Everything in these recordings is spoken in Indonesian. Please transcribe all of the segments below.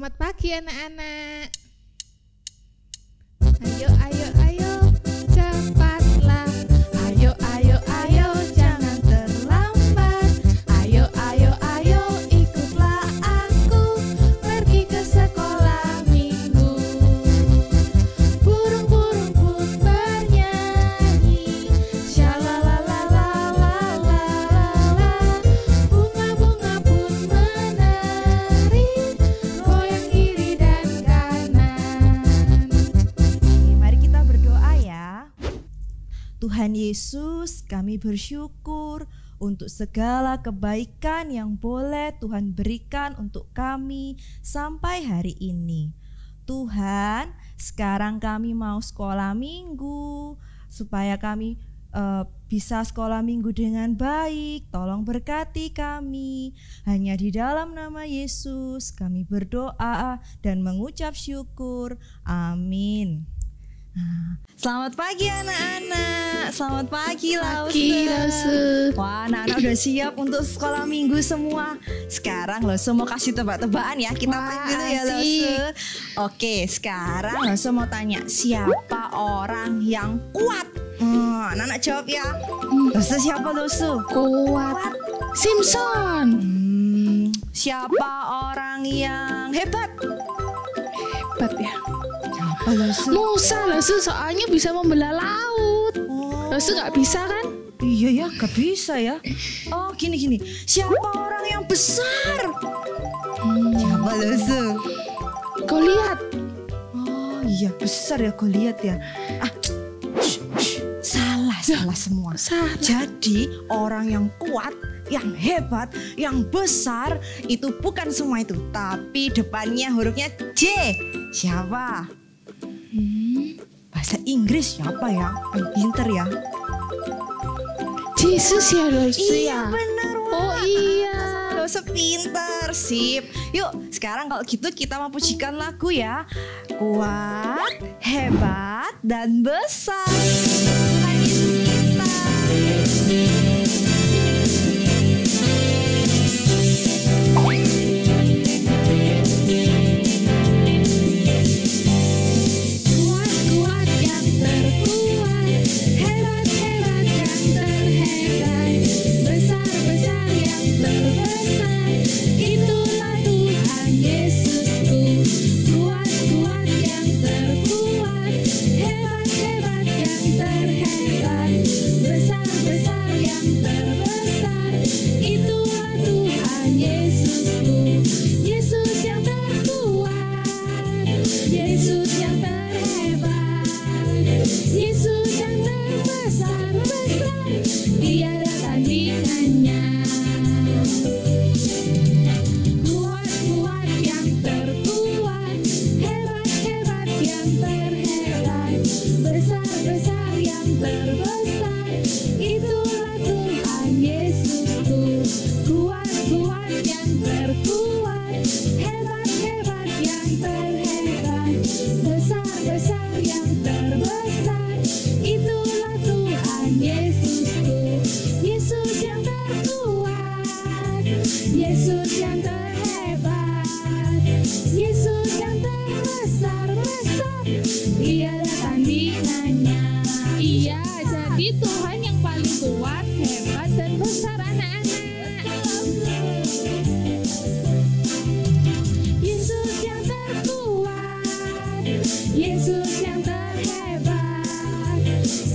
Selamat pagi anak-anak. Ayo, ayo, ayo, cepatlah. Ayo, ayo, ayo, jangan terlambat. Ayo, ayo, ayo, ikutlah aku pergi ke sekolah minggu. Burung-burung pun bernyanyi, shalalalalalalalala. Bunga-bunga pun menari, goyang kiri dan kanan. Mari kita berdoa ya. Tuhan Yesus, kami bersyukur untuk segala kebaikan yang boleh Tuhan berikan untuk kami sampai hari ini. Tuhan, sekarang kami mau sekolah minggu supaya kami bisa sekolah minggu dengan baik. Tolong berkati kami. Hanya di dalam nama Yesus kami berdoa dan mengucap syukur. Amin. Selamat pagi anak-anak. Selamat pagi Lause. Wah, anak-anak udah siap untuk sekolah minggu semua. Sekarang Lause mau kasih tebak-tebakan ya. Kita main dulu ya Lause. Oke, sekarang Lause mau tanya, siapa orang yang kuat? Anak-anak jawab ya. Lause siapa Lause? Kuat. Simpson. Siapa orang yang hebat? Hebat ya. Apa Lause? Musa Lause, soalnya bisa membelah laut. Lause nggak bisa kan? Iya ya, gak bisa ya. Oh gini. Siapa orang yang besar? Siapa Lause? Kau lihat. Oh iya besar ya, kau lihat ya. Salah semua. Salah. Jadi orang yang kuat, yang hebat, yang besar itu bukan semua itu, tapi depannya hurufnya J. Siapa? Bahasa Inggris siapa ya? Paling pinter ya. Yesus ya Lause Iya ya. benar. Oh iya. Lause pinter, sip. Yuk sekarang kalau gitu kita mau pujikan lagu ya. Kuat, hebat, dan besar Tuhan Yesus kita. Kuat-kuat yang terkuat, hebat-hebat yang terhebat, besar-besar yang terbesar, itulah Tuhan Yesusku. Kuat-kuat yang terkuat, hebat-hebat yang terhebat, besar-besar yang terbesar, itulah Tuhan Yesusku. Yesus yang terkuat, Yesus yang terhebat, Yesus yang terbesar-besar, tiada tandingannya. Kuat-kuat yang terkuat, hebat-hebat yang terhebat, besar-besar yang terbesar, itulah Tuhan Yesusku. Kuat-kuat yang terkuat, hebat-hebat yang terhebat, besar-besar yang terbesar, itulah Tuhan Yesusku. Yesus yang terkuat, Yesus yang terhebat, Yesus yang terbesar-besar, tiada tandingannya. Iya, jadi Tuhan yang paling kuat, hebat, dan besar anak-anak. Yesus yang terkuat, Yesus yang terhebat,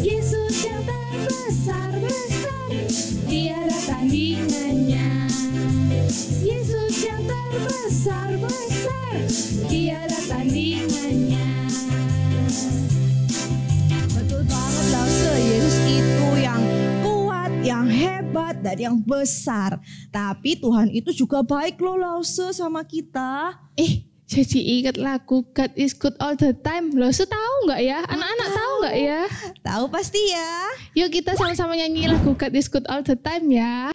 Yesus yang terbesar-besar, tiada tandingannya. Yesus yang terbesar-besar, tiada tandingannya. Betul banget Lause, Yesus itu yang kuat, yang hebat, dan yang besar. Tapi Tuhan itu juga baik loh Lause sama kita. Jadi ingat lagu God is good all the time. Lause tahu nggak ya? Anak-anak tahu nggak ya? Tahu pasti ya. Yuk kita sama-sama nyanyi lagu God is good all the time ya.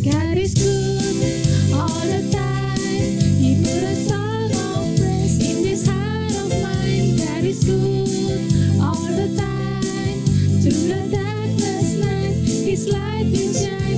God is good all the time. He put a song of praise in this heart of mine. God is good all the time. Through the darkness night, His light will shine.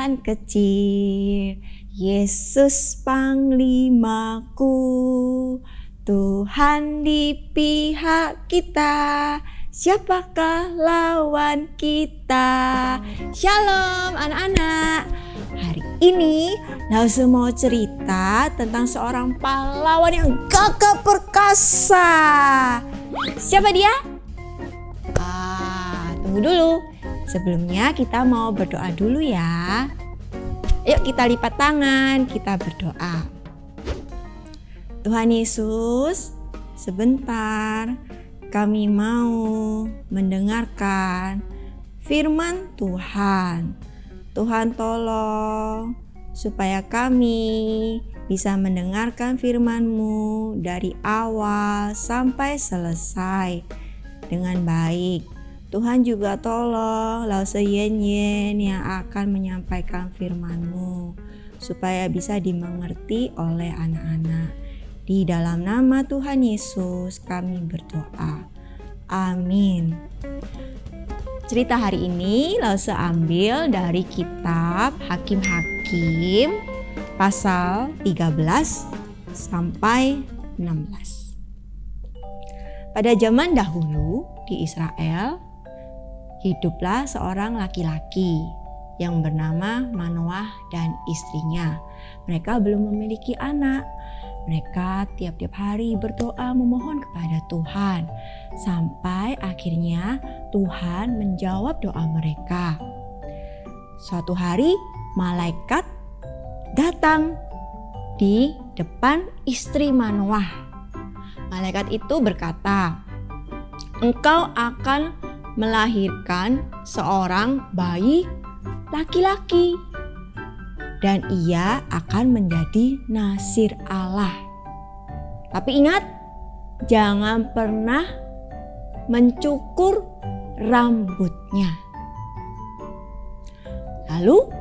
Tuhan kecil, Yesus panglimaku, Tuhan di pihak kita, siapakah lawan kita? Shalom anak-anak. Hari ini Lause mau cerita tentang seorang pahlawan yang gagah perkasa. Siapa dia? Tunggu dulu. Sebelumnya kita mau berdoa dulu ya. Yuk kita lipat tangan, kita berdoa. Tuhan Yesus, sebentar kami mau mendengarkan firman Tuhan. Tuhan tolong supaya kami bisa mendengarkan firman-Mu dari awal sampai selesai dengan baik. Tuhan juga tolong Lause Yen Yen yang akan menyampaikan firman-Mu supaya bisa dimengerti oleh anak-anak. Di dalam nama Tuhan Yesus kami berdoa. Amin. Cerita hari ini Lause ambil dari kitab Hakim-Hakim pasal 13 sampai 16. Pada zaman dahulu di Israel hiduplah seorang laki-laki yang bernama Manoah dan istrinya. Mereka belum memiliki anak. Mereka tiap-tiap hari berdoa memohon kepada Tuhan. Sampai akhirnya Tuhan menjawab doa mereka. Suatu hari malaikat datang di depan istri Manoah. Malaikat itu berkata, "Engkau akan melahirkan seorang bayi laki-laki dan ia akan menjadi nasir Allah. Tapi ingat, jangan pernah mencukur rambutnya." Lalu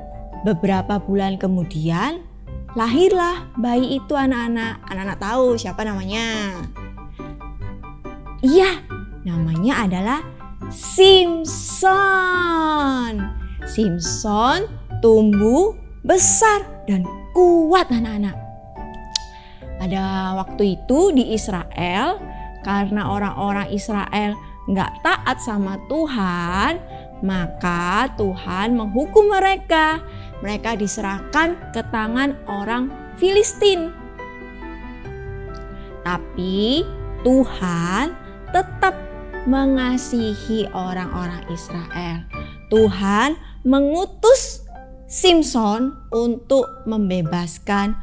beberapa bulan kemudian lahirlah bayi itu anak-anak. Anak-anak tahu siapa namanya? Iya, namanya adalah Simson. Simson tumbuh besar dan kuat anak-anak. Pada waktu itu di Israel, karena orang-orang Israel nggak taat sama Tuhan, maka Tuhan menghukum mereka. Mereka diserahkan ke tangan orang Filistin. Tapi Tuhan tetap mengasihi orang-orang Israel. Tuhan mengutus Simson untuk membebaskan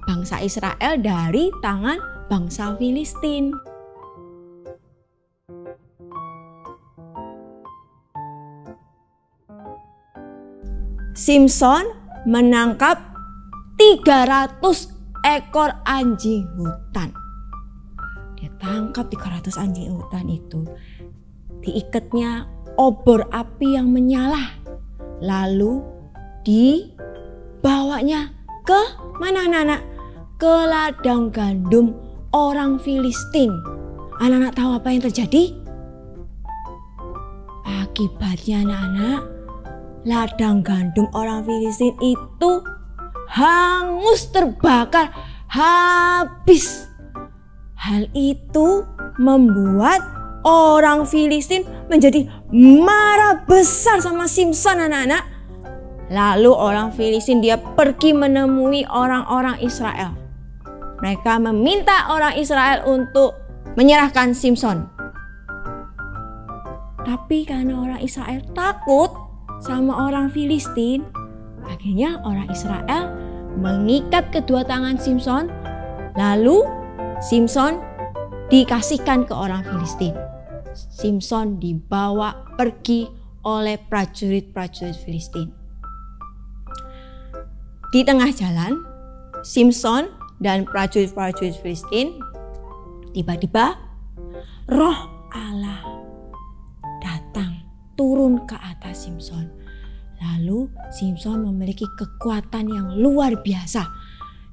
bangsa Israel dari tangan bangsa Filistin. Simson menangkap 300 ekor anjing hutan. Dia tangkap 300 anjing hutan itu. Diikatnya obor api yang menyala. Lalu dibawanya ke mana anak-anak? Ke ladang gandum orang Filistin. Anak-anak tahu apa yang terjadi? Akibatnya anak-anak, ladang gandum orang Filistin itu hangus terbakar habis. Hal itu membuat orang Filistin menjadi marah besar sama Simson anak-anak. Lalu orang Filistin dia pergi menemui orang-orang Israel. Mereka meminta orang Israel untuk menyerahkan Simson. Tapi karena orang Israel takut sama orang Filistin, akhirnya orang Israel mengikat kedua tangan Simson. Lalu Simson dikasihkan ke orang Filistin. Simson dibawa pergi oleh prajurit-prajurit Filistin. Di tengah jalan, Simson dan prajurit-prajurit Filistin, tiba-tiba Roh Allah datang turun ke atas Simson. Lalu Simson memiliki kekuatan yang luar biasa.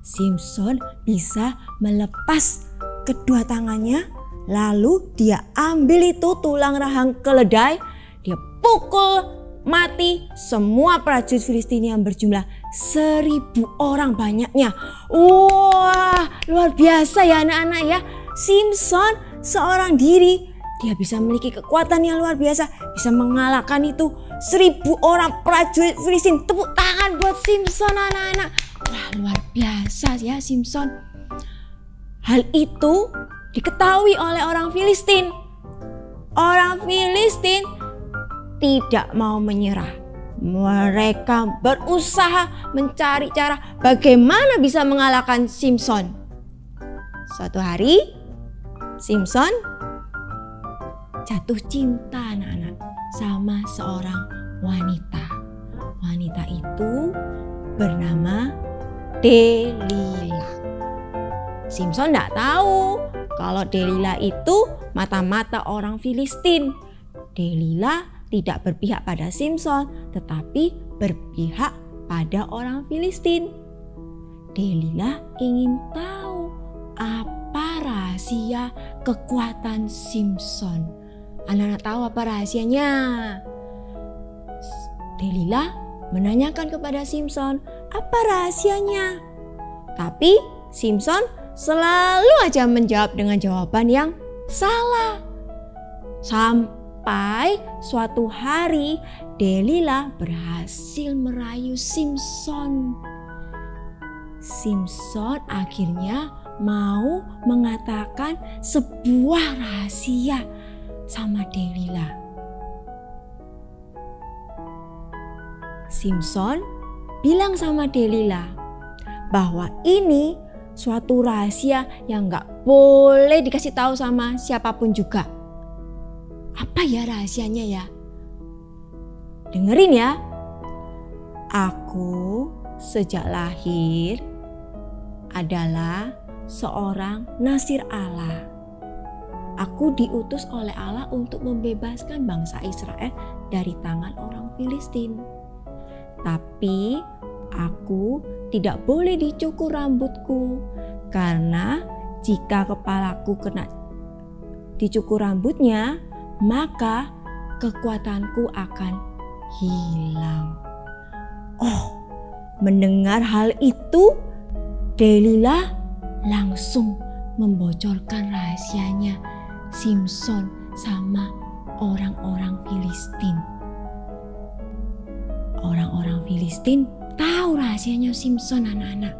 Simson bisa melepas kedua tangannya, lalu dia ambil itu tulang rahang keledai, dia pukul mati semua prajurit Filistin yang berjumlah 1.000 orang banyaknya. Wah, luar biasa ya anak-anak ya. Simson seorang diri, dia bisa memiliki kekuatan yang luar biasa, bisa mengalahkan itu 1.000 orang prajurit Filistin. Tepuk tangan buat Simson anak-anak. Wah, luar biasa ya Simson. Hal itu diketahui oleh orang Filistin. Orang Filistin tidak mau menyerah. Mereka berusaha mencari cara bagaimana bisa mengalahkan Simson. Suatu hari, Simson jatuh cinta anak-anak sama seorang wanita. Wanita itu bernama Delila. Simson tidak tahu kalau Delila itu mata-mata orang Filistin. Delila tidak berpihak pada Simson, tetapi berpihak pada orang Filistin. Delila ingin tahu apa rahasia kekuatan Simson. Anak-anak tahu apa rahasianya? Delila menanyakan kepada Simson apa rahasianya. Tapi Simson selalu aja menjawab dengan jawaban yang salah. Sampai suatu hari Delila berhasil merayu Simson. Simson akhirnya mau mengatakan sebuah rahasia sama Delila. Simson bilang sama Delila bahwa ini suatu rahasia yang gak boleh dikasih tahu sama siapapun juga. Apa ya rahasianya ya? Dengerin ya. Aku sejak lahir adalah seorang nasir Allah. Aku diutus oleh Allah untuk membebaskan bangsa Israel dari tangan orang Filistin. Tapi aku tidak boleh dicukur rambutku, karena jika kepalaku kena dicukur rambutnya, maka kekuatanku akan hilang. Oh, mendengar hal itu, Delila langsung membocorkan rahasianya Simson sama orang-orang Filistin. Orang-orang Filistin tahu rahasianya Simson anak-anak.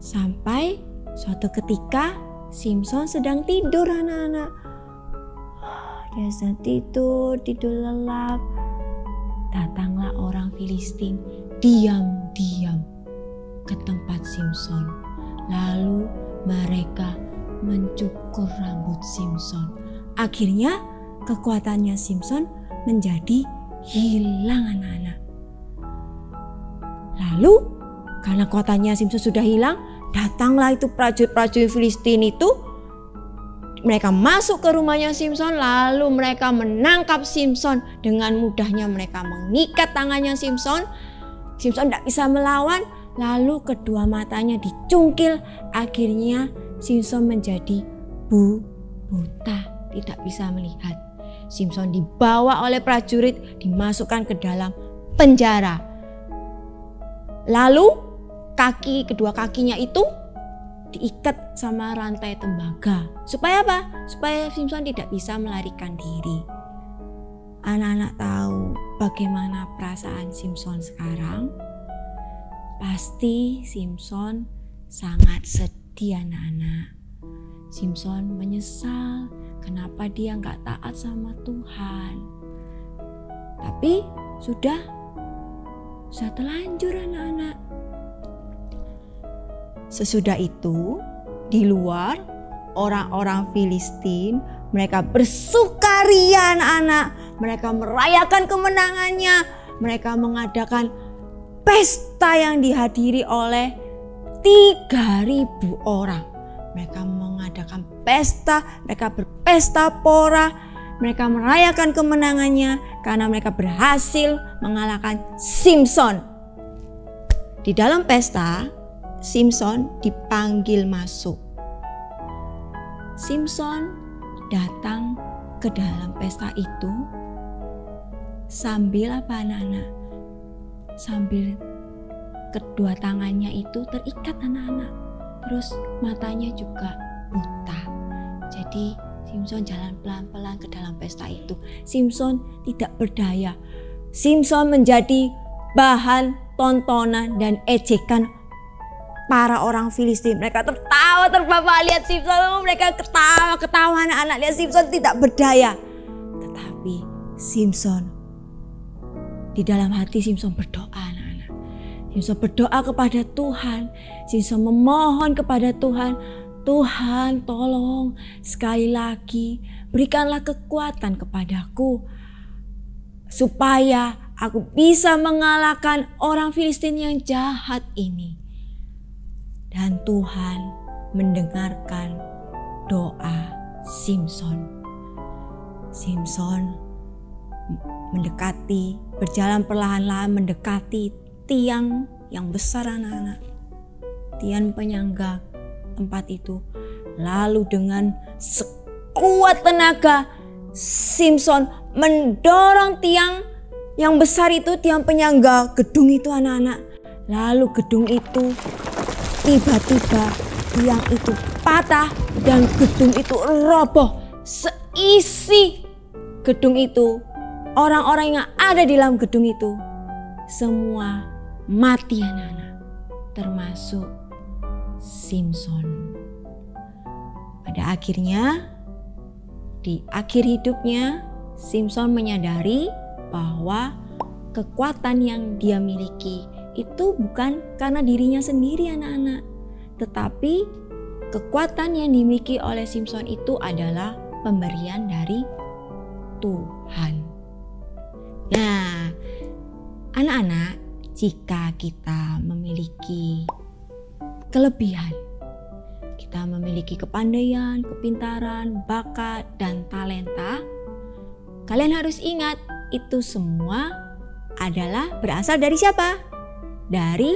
Sampai suatu ketika Simson sedang tidur anak-anak. Dia sedang tidur lelap. Datanglah orang Filistin diam-diam ke tempat Simson. Lalu mereka mencukur rambut Simson. Akhirnya kekuatannya Simson menjadi hilang anak-anak. Lalu karena kekuatannya Simson sudah hilang, datanglah itu prajurit-prajurit Filistin itu. Mereka masuk ke rumahnya Simson, lalu mereka menangkap Simson. Dengan mudahnya mereka mengikat tangannya Simson. Simson tidak bisa melawan, lalu kedua matanya dicungkil. Akhirnya Simson menjadi buta, tidak bisa melihat. Simson dibawa oleh prajurit, dimasukkan ke dalam penjara. Lalu kedua kakinya itu diikat sama rantai tembaga. Supaya apa? Supaya Simson tidak bisa melarikan diri. Anak-anak tahu bagaimana perasaan Simson sekarang? Pasti Simson sangat sedih anak-anak. Simson menyesal kenapa dia nggak taat sama Tuhan. Tapi sudah terlanjur anak-anak. Sesudah itu, di luar orang-orang Filistin mereka bersukaria anak-anak. Mereka merayakan kemenangannya. Mereka mengadakan pesta yang dihadiri oleh 3.000 orang. Mereka mengadakan pesta, mereka berpesta pora. Mereka merayakan kemenangannya karena mereka berhasil mengalahkan Simson. Di dalam pesta, Simson dipanggil masuk. Simson datang ke dalam pesta itu sambil apa anak-anak? Sambil kedua tangannya itu terikat anak-anak. Terus matanya juga buta. Jadi Simson jalan pelan-pelan ke dalam pesta itu. Simson tidak berdaya. Simson menjadi bahan tontonan dan ejekan para orang Filistin. Mereka tertawa terbahak lihat Simson. Mereka ketawa anak-anak lihat Simson tidak berdaya. Tetapi Simson, di dalam hati Simson berdoa anak-anak. Simson berdoa kepada Tuhan. Simson memohon kepada Tuhan. Tuhan tolong sekali lagi berikanlah kekuatan kepadaku supaya aku bisa mengalahkan orang Filistin yang jahat ini. Dan Tuhan mendengarkan doa Simson. Simson berjalan perlahan-lahan mendekati tiang yang besar anak-anak. Tiang penyangga tempat itu. Lalu dengan sekuat tenaga Simson mendorong tiang yang besar itu, tiang penyangga gedung itu anak-anak. Lalu gedung itu tiba-tiba tiang itu patah dan gedung itu roboh. Seisi gedung itu, orang-orang yang ada di dalam gedung itu semua mati anak-anak, termasuk Simson. Pada akhirnya, di akhir hidupnya, Simson menyadari bahwa kekuatan yang dia miliki itu bukan karena dirinya sendiri anak-anak, tetapi kekuatan yang dimiliki oleh Simson itu adalah pemberian dari Tuhan. Nah, anak-anak, jika kita memiliki kelebihan, kita memiliki kepandaian, kepintaran, bakat, dan talenta, kalian harus ingat itu semua adalah berasal dari siapa? Dari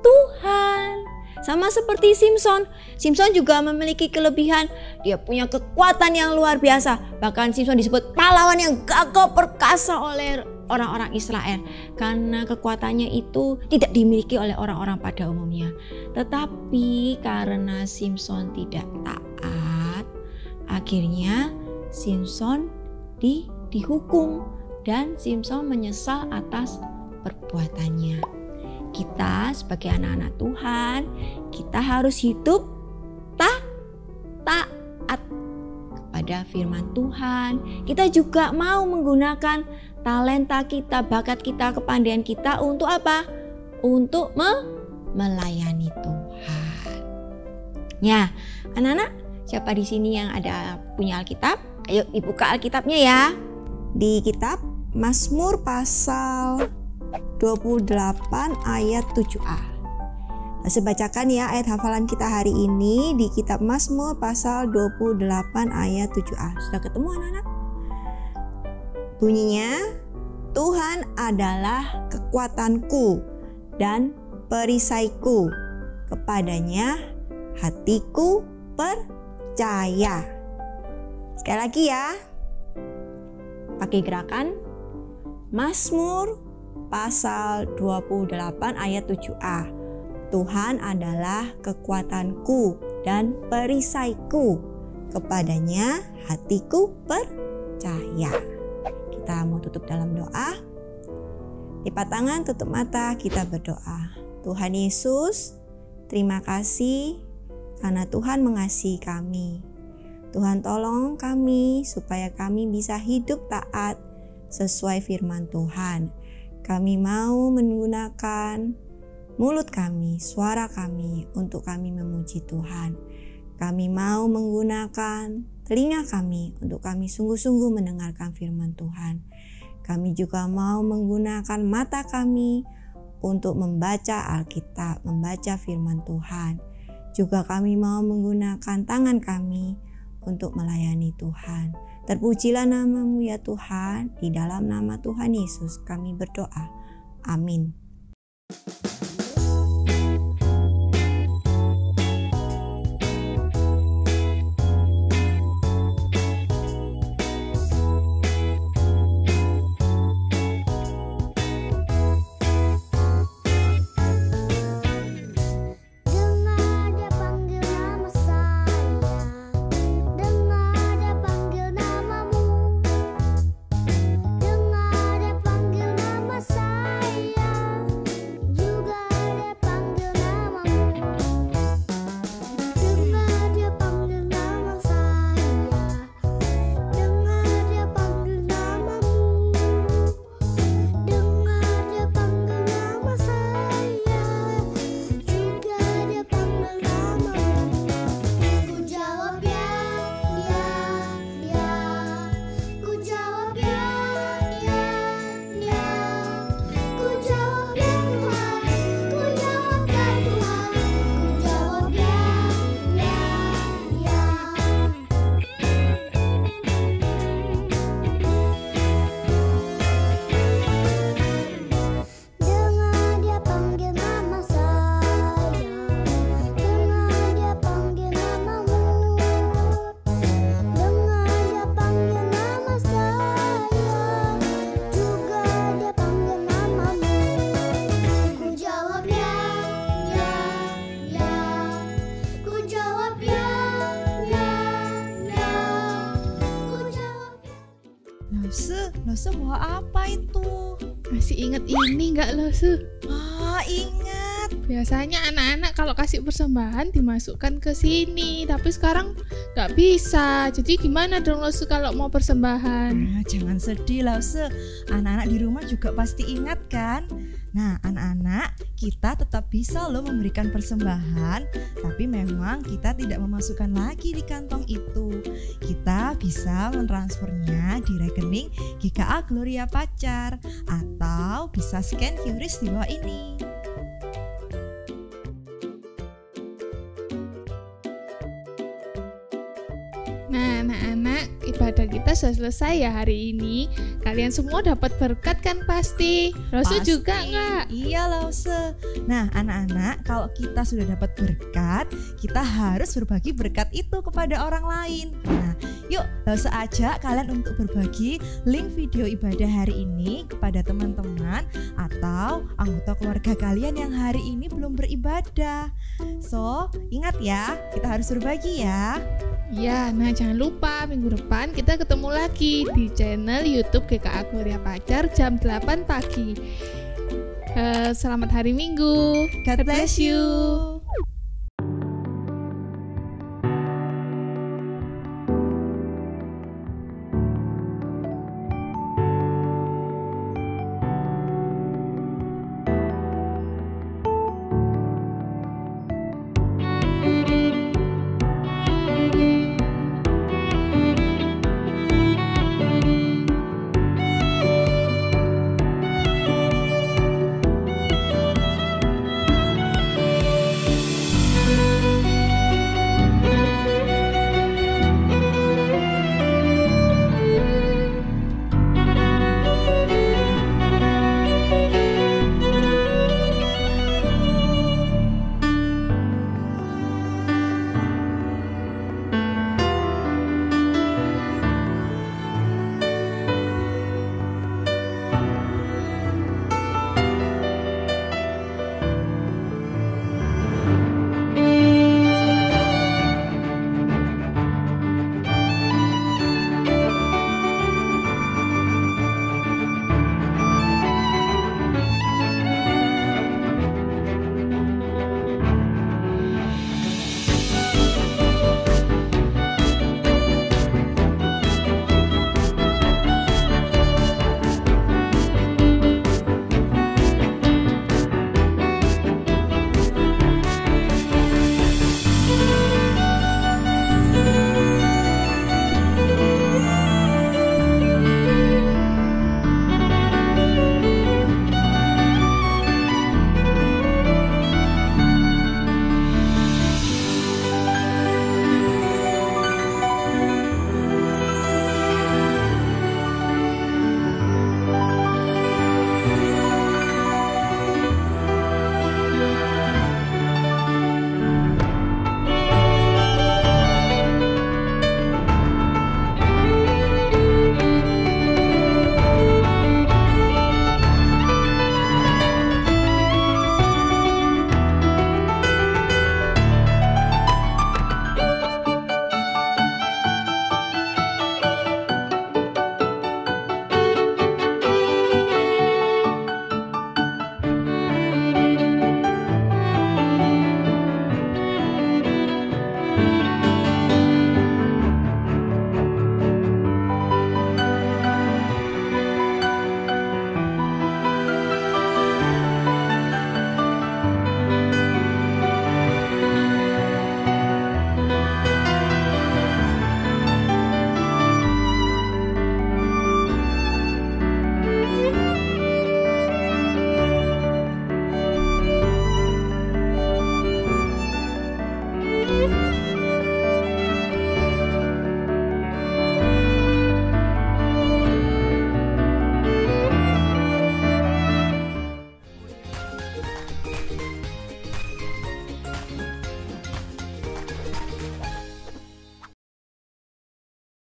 Tuhan. Sama seperti Simson. Simson juga memiliki kelebihan. Dia punya kekuatan yang luar biasa. Bahkan Simson disebut pahlawan yang gagah perkasa oleh orang-orang Israel. Karena kekuatannya itu tidak dimiliki oleh orang-orang pada umumnya. Tetapi karena Simson tidak taat, akhirnya Simson dihukum. Dan Simson menyesal atas perbuatannya. Kita sebagai anak-anak Tuhan, kita harus hidup taat kepada firman Tuhan. Kita juga mau menggunakan talenta kita, bakat kita, kepandaian kita untuk apa? Untuk melayani Tuhan. Ya, anak-anak, siapa di sini yang ada punya Alkitab? Ayo dibuka Alkitabnya ya. Di kitab Mazmur pasal 28 ayat 7a. Saya bacakan ya ayat hafalan kita hari ini di kitab Mazmur pasal 28 ayat 7a. Sudah ketemu anak-anak? Bunyinya, Tuhan adalah kekuatanku dan perisaiku, kepadanya hatiku percaya. Sekali lagi ya, pakai gerakan Mazmur pasal 28 ayat 7a. Tuhan adalah kekuatanku dan perisaiku, kepadanya hatiku percaya. Kita mau tutup dalam doa. Lipat tangan, tutup mata, kita berdoa. Tuhan Yesus, terima kasih karena Tuhan mengasihi kami. Tuhan tolong kami supaya kami bisa hidup taat sesuai firman Tuhan. Kami mau menggunakan mulut kami, suara kami untuk kami memuji Tuhan. Kami mau menggunakan telinga kami untuk kami sungguh-sungguh mendengarkan firman Tuhan. Kami juga mau menggunakan mata kami untuk membaca Alkitab, membaca firman Tuhan. Juga kami mau menggunakan tangan kami untuk melayani Tuhan. Terpujilah nama-Mu ya Tuhan, di dalam nama Tuhan Yesus kami berdoa. Amin. Lause bawa apa itu? Masih inget ini nggak lo, Su? Ingat. Biasanya anak-anak kalau kasih persembahan dimasukkan ke sini, tapi sekarang nggak bisa. Jadi gimana dong Lause kalau mau persembahan? Nah, jangan sedih Lause. Anak-anak di rumah juga pasti ingat kan? Nah, anak-anak, kita tetap bisa loh memberikan persembahan, tapi memang kita tidak memasukkan lagi di kantong itu. Kita bisa mentransfernya di rekening GKA Gloria Pacar atau bisa scan QRIS di bawah ini. Nah, anak-anak, ibadah kita sudah selesai ya hari ini. Kalian semua dapat berkat kan pasti? Lause Pasti. juga nggak? Iya Lause. Nah anak-anak, kalau kita sudah dapat berkat, kita harus berbagi berkat itu kepada orang lain. Nah yuk Lause ajak kalian untuk berbagi link video ibadah hari ini kepada teman-teman atau anggota keluarga kalian yang hari ini belum beribadah. So ingat ya, kita harus berbagi ya. Ya, nah jangan lupa minggu depan kita ketemu lagi di channel YouTube GKA Gloria Pacar jam 8 pagi. Selamat hari Minggu. God bless you.